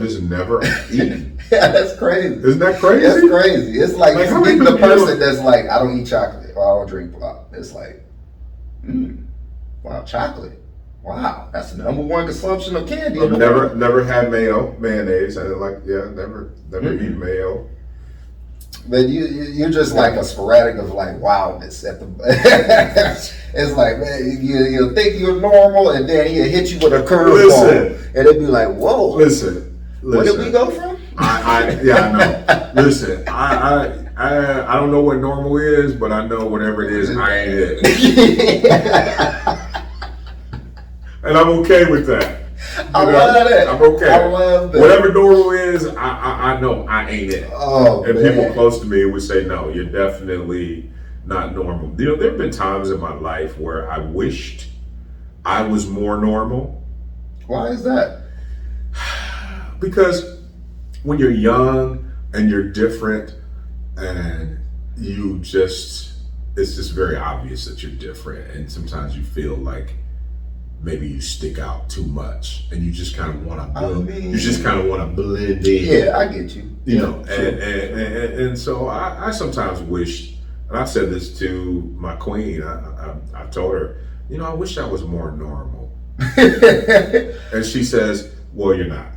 just never eaten. Yeah, that's crazy. Isn't that crazy? It's crazy. It's like how meeting many the people- person that's like, I don't eat chocolate or I don't drink pop. It's like, wow, chocolate. Wow, that's the number one consumption of candy. I've never had mayonnaise. I never eat mayo. But you're just like a sporadic of like wildness at the. It's like, man, you think you're normal, and then he'll hit you with a curveball, and it'll be like, whoa. Listen. Where did we go from? I know. Listen, I don't know what normal is, but I know whatever it is, I ain't it. And I'm okay with that. I love that. I'm okay. I love that. Whatever normal is, I know I ain't it. Oh, and man. people close to me would say, no, you're definitely not normal. You know, there have been times in my life where I wished I was more normal. Why is that? Because when you're young and you're different and it's just very obvious that you're different, and sometimes you feel like maybe you stick out too much and you just kind of want to blend in. Yeah, I get you. You know, sure. and so I sometimes wish, and I said this to my queen, I told her, you know, I wish I was more normal. And she says, well, you're not.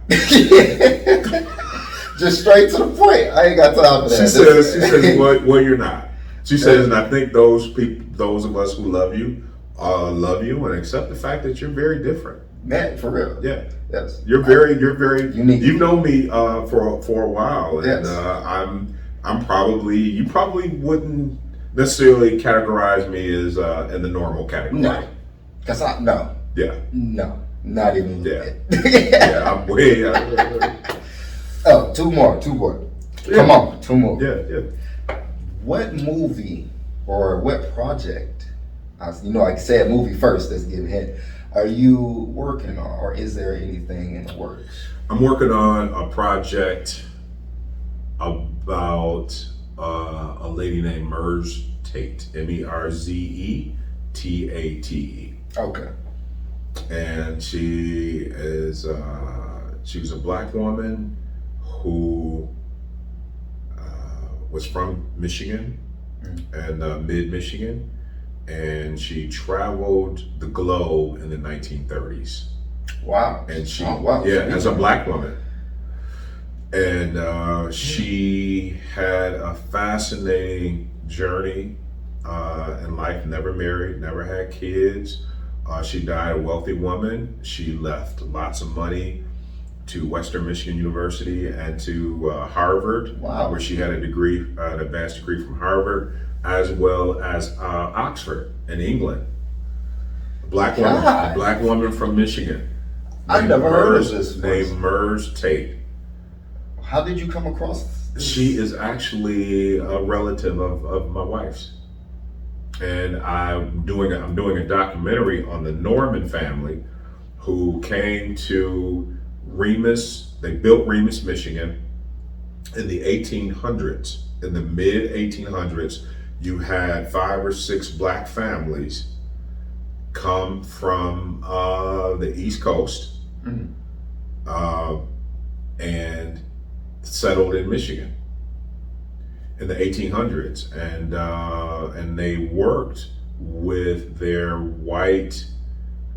Just straight to the point. I ain't got time for that. She says, well, you're not. She says, and I think those of us who love you and accept the fact that you're very different. Man, for real. Yeah. Yes. You're very unique. You've known me for a while, and yes. You probably wouldn't necessarily categorize me as in the normal category. No. Cause no. Yeah. No. Not even. Yeah. Yeah. I'm way. Oh, two more. Yeah. Come on, two more. Yeah. What movie or what project? I said movie first. Let's give a hint. Are you working on, or is there anything in the works? I'm working on a project about a lady named Merze Tate, MERZETATE. Okay. And she was a black woman who was from Michigan and mid-Michigan, and she traveled the globe in the 1930s. Wow. And she, wow. As a black woman. And she had a fascinating journey in life, never married, never had kids. She died a wealthy woman. She left lots of money to Western Michigan University and to Harvard, where she had a degree, an advanced degree from Harvard, as well as Oxford in England. A black woman from Michigan. I've never heard of this. Named Merze Tate. How did you come across this? She is actually a relative of my wife's. And I'm doing a documentary on the Norman family who came to Remus. They built Remus, Michigan in the 1800s. In the mid 1800s, you had 5 or 6 black families come from the East Coast and settled in Michigan in the 1800s, and they worked with their white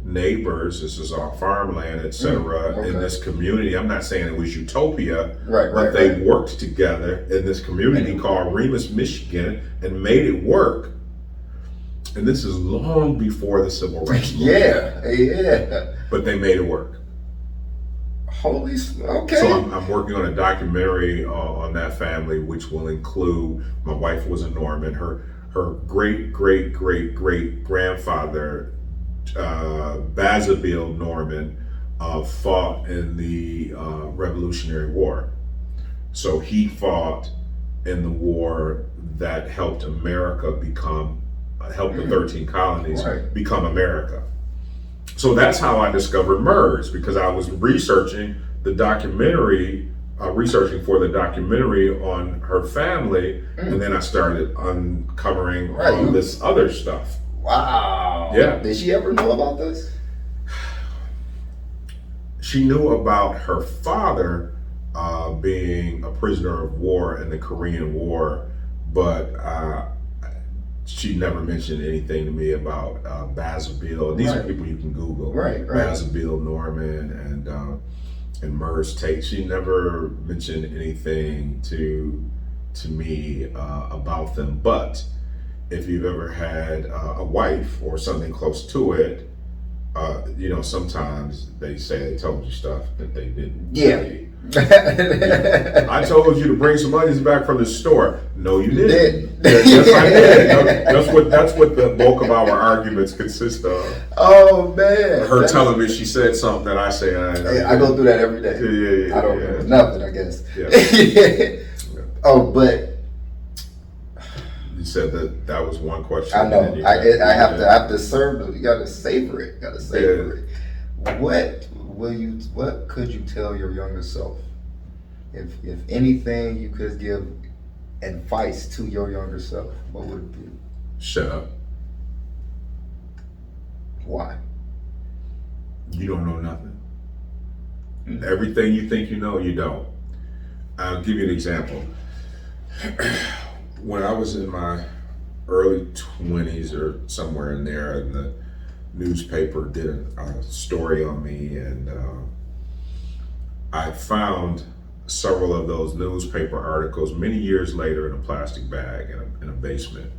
neighbors. This is our farmland, etc. In this community. I'm not saying it was utopia, but they worked together in this community called Remus, Michigan, and made it work. And this is long before the civil rights movement. Yeah. But they made it work. Okay. So I'm working on a documentary on that family, which will include, my wife was a Norman, her great grandfather, Basabille Norman, fought in the Revolutionary War. So he fought in the war that helped America helped the 13 colonies become America. So that's how I discovered Merze, because I was researching for the documentary on her family, and then I started uncovering all this other stuff. Wow. Yeah. Did she ever know about this? She knew about her father being a prisoner of war in the Korean War, but she never mentioned anything to me about Basabille. These are people you can Google. Right. Basabille Norman and Merce Tate. She never mentioned anything to me about them. But if you've ever had a wife or something close to it, sometimes they say they told you stuff that they didn't tell you. I told you to bring some onions back from the store. No, you didn't. Yes, I did. That's what the bulk of our arguments consist of. Oh man! Her telling me she said something that I say. I go through that every day. Yeah. I don't remember nothing, I guess. Yeah. Oh, but you said that was one question. I know. I have to serve it. You got to savor it. it. What could you tell your younger self? If anything you could give advice to your younger self, what would it be? Shut up. Why? You don't know nothing. Everything you think you know, you don't. I'll give you an example. When I was in my early 20s or somewhere in there, and the newspaper did a story on me, and I found several of those newspaper articles many years later in a plastic bag in a basement.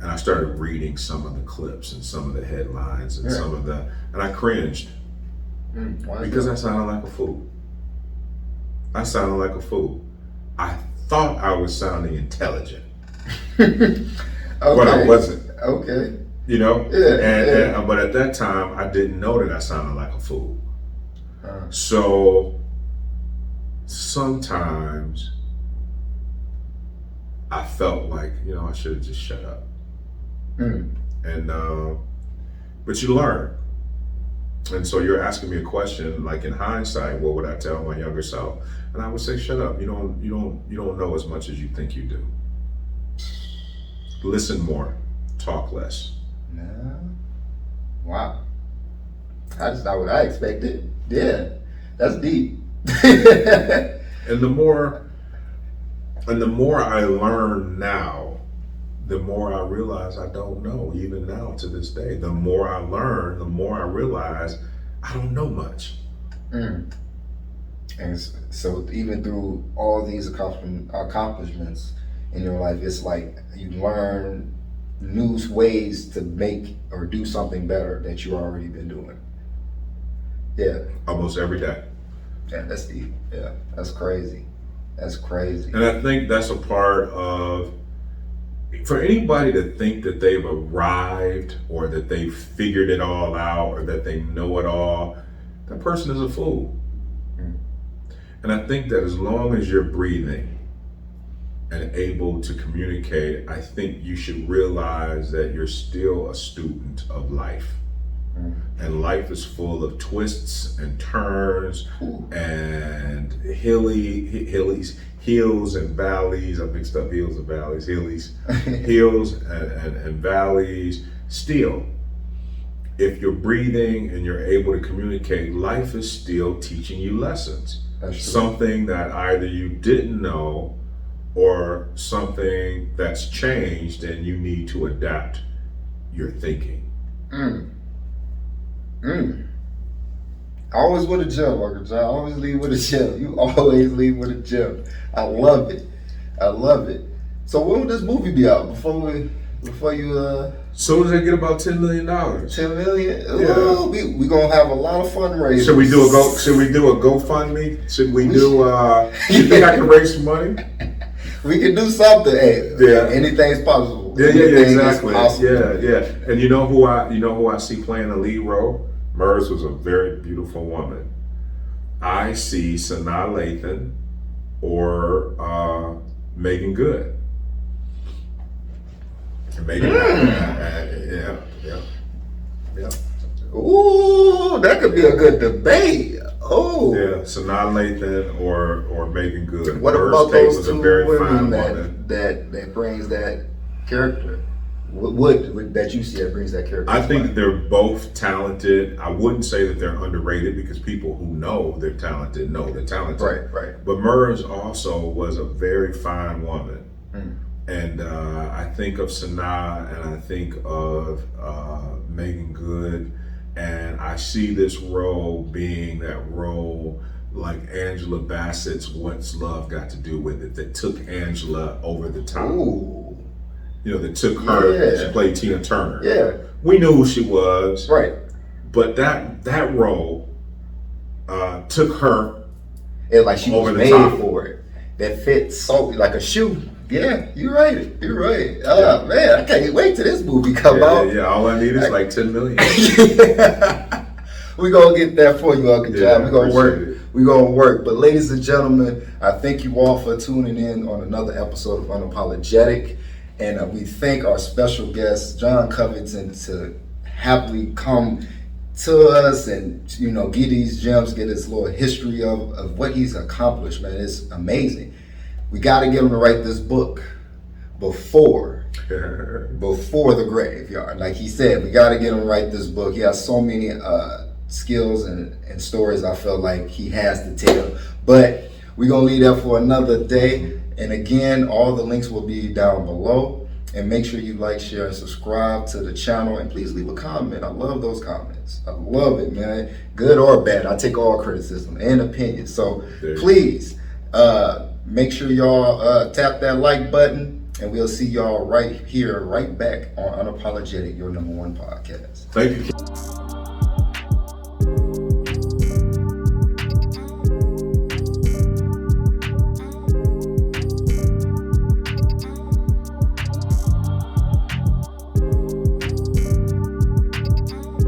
And I started reading some of the clips and some of the headlines and and I cringed. Because I sounded like a fool. I thought I was sounding intelligent. Okay. But I wasn't. Okay. But at that time I didn't know that I sounded like a fool. So sometimes I felt like, I should have just shut up. And but you learn. And so you're asking me a question, like in hindsight, what would I tell my younger self? And I would say, shut up. You don't know as much as you think you do. Listen more, talk less. No. Wow. That's not what I expected. Yeah. That's deep. And the more I learn now, the more I realize I don't know, even now to this day. The more I learn, the more I realize I don't know much. And so even through all these accomplishments in your life, it's like you learn new ways to make or do something better that you already been doing. Yeah. Almost every day. Yeah, that's deep. Yeah, that's crazy. And I think that's a part of, for anybody to think that they've arrived or that they've figured it all out or that they know it all, that person is a fool. And I think that as long as you're breathing and able to communicate, I think you should realize that you're still a student of life. And life is full of twists and turns and hills and valleys. I mixed up hills and valleys, hills and valleys. Still, if you're breathing and you're able to communicate, life is still teaching you lessons. Something that either you didn't know or something that's changed and you need to adapt your thinking. Always with a gem, Uncle John. Always leave with a gem. You always leave with a gem. I love it. So when will this movie be out? Before you Soon as they get about $10 million. 10 million? Ooh, we gonna have a lot of fundraisers. Should we do a GoFundMe? Should we do you think I can raise some money? We can do something. Hey, anything's possible. Yeah, exactly. Yeah. And you know who I see playing the lead role? Merce was a very beautiful woman. I see Sanaa Lathan or Megan Good. Megan, yeah. Ooh, that could be a good debate. Oh, yeah, Sanaa Lathan or Megan Good. What Merce about Tate those was two a very women fine woman. that brings that character? What that you see that brings that character? I think that they're both talented. I wouldn't say that they're underrated because people who know they're talented know they're talented. Right. But Murs also was a very fine woman. And I think of Sanaa and I think of Megan Good, and I see this role being that role like Angela Bassett's What's Love Got to Do With It, that took Angela over the top. Ooh. You know, that took her, Yeah. she played Tina Turner. Yeah. We knew who she was. Right. But that role took her. And like she over was the made top. for it. That fits so like a shoe. Yeah, you're right. You're right. Yeah. Man, I can't wait till this movie come out. Yeah, all I need is like 10 million. We're gonna get that for you, Uncle John. Yeah, We're gonna work. appreciate it. We're gonna work. But ladies and gentlemen, I thank you all for tuning in on another episode of Unapologetic. And we thank our special guest, Jon Covington, to happily come to us and, you know, get these gems, get this little history of what he's accomplished, man. It's amazing. We got to get him to write this book before the graveyard. Like he said, we got to get him to write this book. He has so many skills and stories I feel like he has to tell. But we're going to leave that for another day. And again, all the links will be down below. And make sure you like, share, and subscribe to the channel. And please leave a comment. I love those comments. I love it, man. Good or bad. I take all criticism and opinions. So please make sure y'all tap that like button. And we'll see y'all right here, right back on Unapologetic, your #1 podcast. Thank you.